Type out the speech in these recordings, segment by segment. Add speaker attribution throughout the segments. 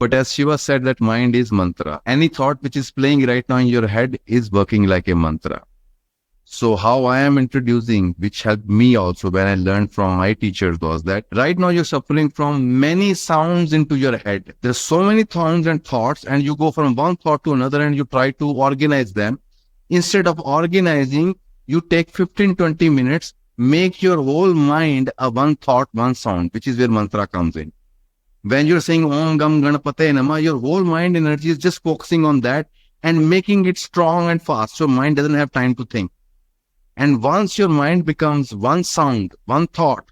Speaker 1: But as Shiva said, that mind is mantra. Any thought which is playing right now in your head is working like a mantra. So how I am introducing, which helped me also when I learned from my teachers, was that right now you're suffering from many sounds into your head. There's so many sounds and thoughts, and you go from one thought to another and you try to organize them. Instead of organizing, you take 15-20 minutes, make your whole mind a one thought, one sound, which is where mantra comes in. When you're saying Om Gam Ganapate Nama, your whole mind energy is just focusing on that and making it strong and fast. So mind doesn't have time to think. And once your mind becomes one sound, one thought,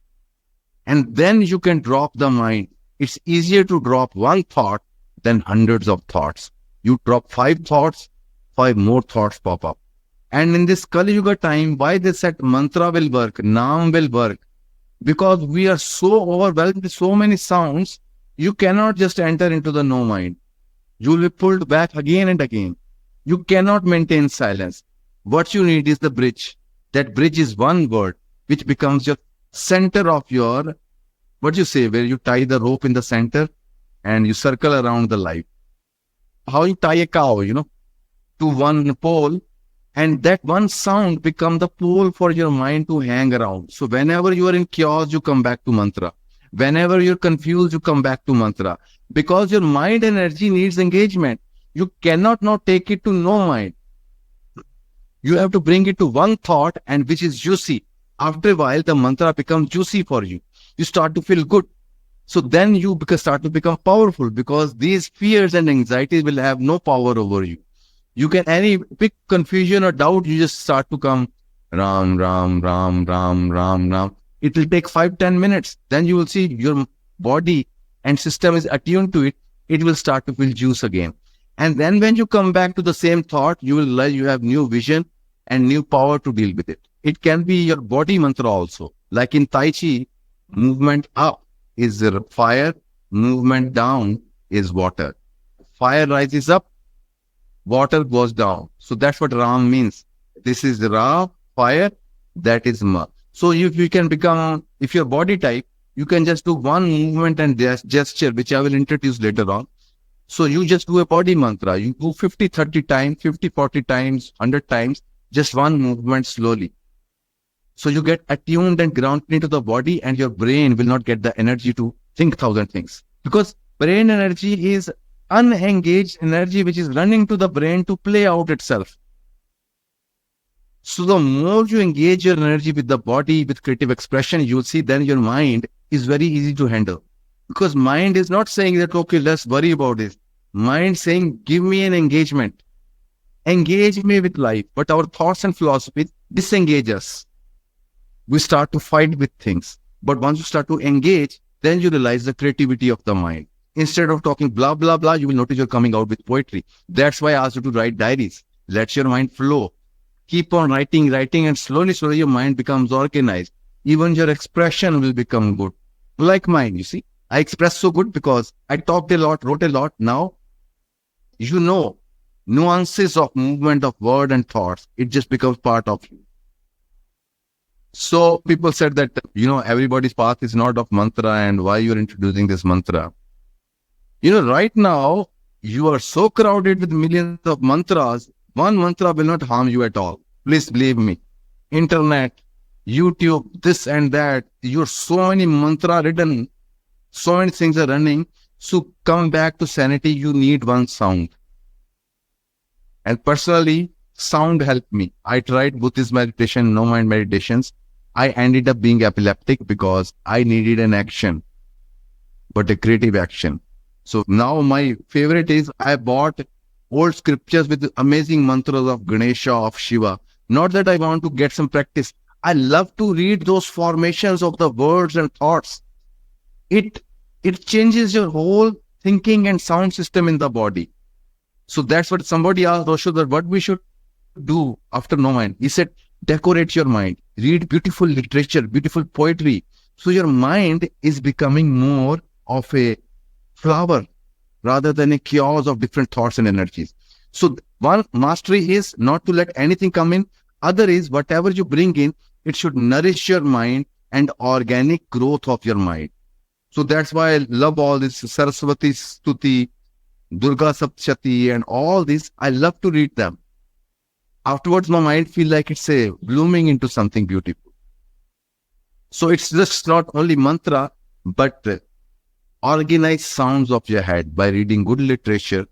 Speaker 1: and then you can drop the mind. It's easier to drop one thought than hundreds of thoughts. You drop 5 thoughts, 5 more thoughts pop up. And in this Kali Yuga time, why they said mantra will work, Naam will work? Because we are so overwhelmed with so many sounds, you cannot just enter into the no mind. You will be pulled back again and again. You cannot maintain silence. What you need is the bridge. That bridge is one word, which becomes your center of your, what you say, where you tie the rope in the center and you circle around the life. How you tie a cow, to one pole, and that one sound becomes the pole for your mind to hang around. So whenever you are in chaos, you come back to mantra. Whenever you're confused, you come back to mantra. Because your mind energy needs engagement. You cannot now take it to no mind. You have to bring it to one thought, and which is juicy. After a while, the mantra becomes juicy for you. You start to feel good. So then you start to become powerful, because these fears and anxieties will have no power over you. You can, any big confusion or doubt, you just start to come Ram, Ram, Ram, Ram, Ram, Ram. It will take 5-10 minutes. Then you will see your body and system is attuned to it. It will start to feel juice again. And then when you come back to the same thought, you will realize you have new vision and new power to deal with it. It can be your body mantra also. Like in Tai Chi, movement up is fire, movement down is water. Fire rises up, water goes down. So that's what Ram means. This is Ra, fire, that is Ma. So if you can become, if you're body type, you can just do one movement and gesture, which I will introduce later on. So you just do a body mantra. You do 50-30 times, 50-40 times, 100 times, just one movement slowly. So you get attuned and grounded into the body, and your brain will not get the energy to think 1,000 things. Because brain energy is unengaged energy, which is running to the brain to play out itself. So the more you engage your energy with the body, with creative expression, you'll see then your mind is very easy to handle. Because mind is not saying that, okay, let's worry about this. Mind saying, give me an engagement. Engage me with life. But our thoughts and philosophies disengage us. We start to fight with things. But once you start to engage, then you realize the creativity of the mind. Instead of talking blah, blah, blah, you will notice you're coming out with poetry. That's why I asked you to write diaries. Let your mind flow. Keep on writing, and slowly your mind becomes organized. Even your expression will become good. Like mine, you see. I express so good because I talked a lot, wrote a lot. Now, you know, nuances of movement of word and thoughts. It just becomes part of you. So people said that, everybody's path is not of mantra, and why you're introducing this mantra. Right now, you are so crowded with millions of mantras. One mantra will not harm you at all. Please believe me. Internet, YouTube, this and that. You're so many mantra written. So many things are running. So come back to sanity. You need one sound. And personally, sound helped me. I tried Buddhist meditation, no mind meditations. I ended up being epileptic because I needed an action, but a creative action. So now my favorite is I bought old scriptures with amazing mantras of Ganesha, of Shiva. Not that I want to get some practice. I love to read those formations of the words and thoughts. It changes your whole thinking and sound system in the body. So that's what somebody asked Osho, that what we should do after no mind. He said, decorate your mind. Read beautiful literature, beautiful poetry. So your mind is becoming more of a flower rather than a chaos of different thoughts and energies. So one mastery is not to let anything come in. Other is whatever you bring in, it should nourish your mind and organic growth of your mind. So that's why I love all this Saraswati Stuti, Durga Saptashati and all this. I love to read them. Afterwards, my mind feel like it's blooming into something beautiful. So it's just not only mantra, but organize sounds of your head by reading good literature,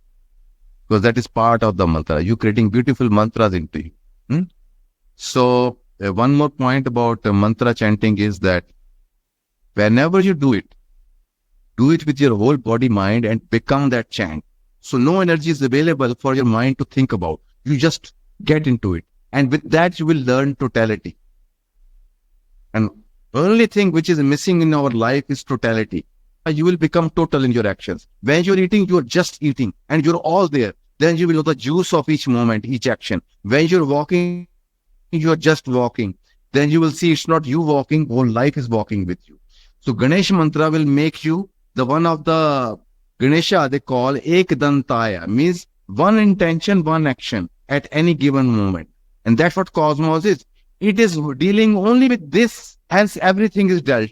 Speaker 1: because that is part of the mantra. You creating beautiful mantras into you. So one more point about mantra chanting is that whenever you do it with your whole body, mind, and become that chant. So no energy is available for your mind to think about. You just get into it. And with that, you will learn totality. And only thing which is missing in our life is totality. You will become total in your actions. When you're eating, you're just eating and you're all there. Then you will know the juice of each moment, each action. When you're walking, you're just walking. Then you will see it's not you walking, whole life is walking with you. So Ganesh mantra will make you the one of the Ganesha they call Ekdantaya, means one intention, one action at any given moment. And that's what cosmos is. It is dealing only with this, hence everything is dealt.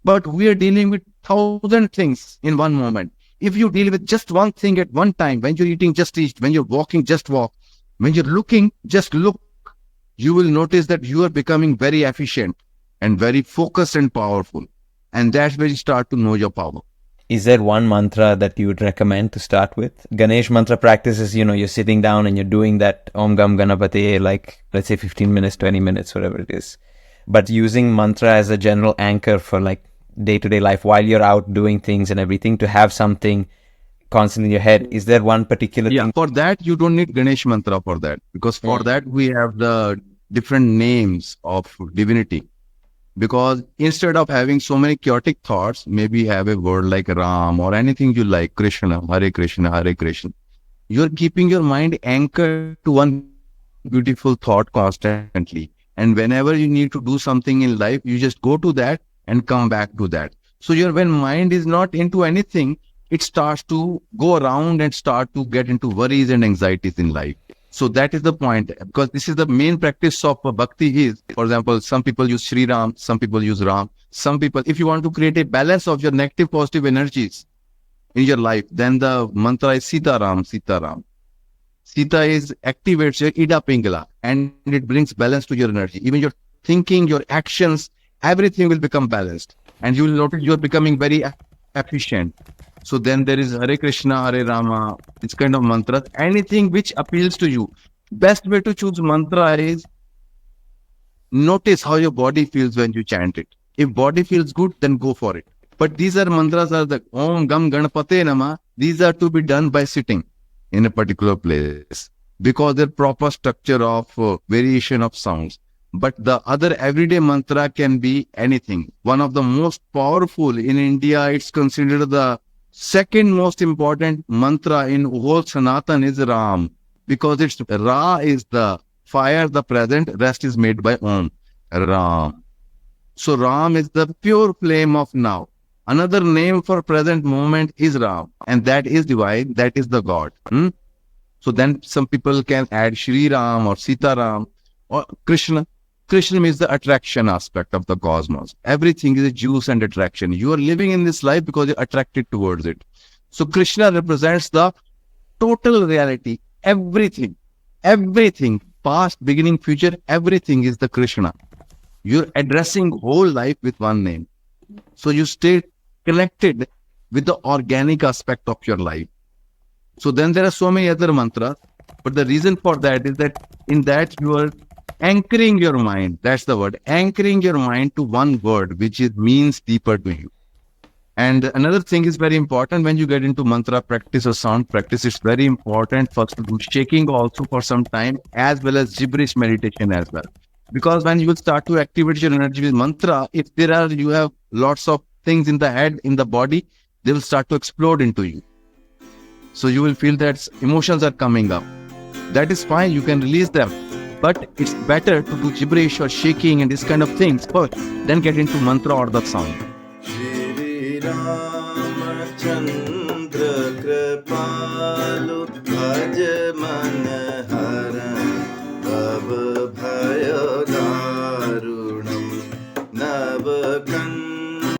Speaker 1: But we are dealing with 1,000 things in one moment. If you deal with just one thing at one time, when you're eating, just eat. When you're walking, just walk. When you're looking, just look. You will notice that you are becoming very efficient and very focused and powerful. And that's where you start to know your power.
Speaker 2: Is there one mantra that you would recommend to start with? Ganesh mantra practices, you're sitting down and you're doing that Om Gam Ganapate, like, let's say 15 minutes, 20 minutes, whatever it is. But using mantra as a general anchor for like day-to-day life while you're out doing things and everything, to have something constant in your head. Is there one particular thing?
Speaker 1: For that, you don't need Ganesh mantra for that. Because for that, we have the different names of divinity. Because instead of having so many chaotic thoughts, maybe have a word like Ram or anything you like, Krishna, Hare Krishna, Hare Krishna. You're keeping your mind anchored to one beautiful thought constantly. And whenever you need to do something in life, you just go to that and come back to that. So when mind is not into anything, it starts to go around and start to get into worries and anxieties in life. So that is the point, because this is the main practice of bhakti is, for example, some people use Sri Ram, some people use Ram. Some people, if you want to create a balance of your negative, positive energies in your life, then the mantra is Sita Ram, Sita Ram. Sita activates your Ida Pingala and it brings balance to your energy. Even your thinking, your actions, everything will become balanced. And you will notice you are becoming very efficient. So then there is Hare Krishna, Hare Rama, this kind of mantras, anything which appeals to you. Best way to choose mantra is notice how your body feels when you chant it. If body feels good, then go for it. But these mantras are the Om Gam Ganapate Nama. These are to be done by sitting in a particular place because they're proper structure of variation of sounds. But the other everyday mantra can be anything. One of the most powerful in India, it's considered the second most important mantra in whole Sanatan is Ram, because it's Ra is the fire, the present, rest is made by Om, Ram. So Ram is the pure flame of now. Another name for present moment is Ram, and that is divine, that is the God. So then some people can add Shri Ram or Sita Ram or Krishna. Krishna means the attraction aspect of the cosmos. Everything is a juice and attraction. You are living in this life because you're attracted towards it. So Krishna represents the total reality. Everything, past, beginning, future, everything is the Krishna. You're addressing whole life with one name. So you stay connected with the organic aspect of your life. So then there are so many other mantras, but the reason for that is that in that you are anchoring your mind, that's the word, anchoring your mind to one word, which means deeper to you. And another thing is very important when you get into mantra practice or sound practice, it's very important first to do shaking also for some time, as well as gibberish meditation as well. Because when you will start to activate your energy with mantra, if you have lots of things in the head, in the body, they will start to explode into you. So you will feel that emotions are coming up. That is fine, you can release them. But it's better to do gibberish or shaking and this kind of things first, then get into mantra or the sound.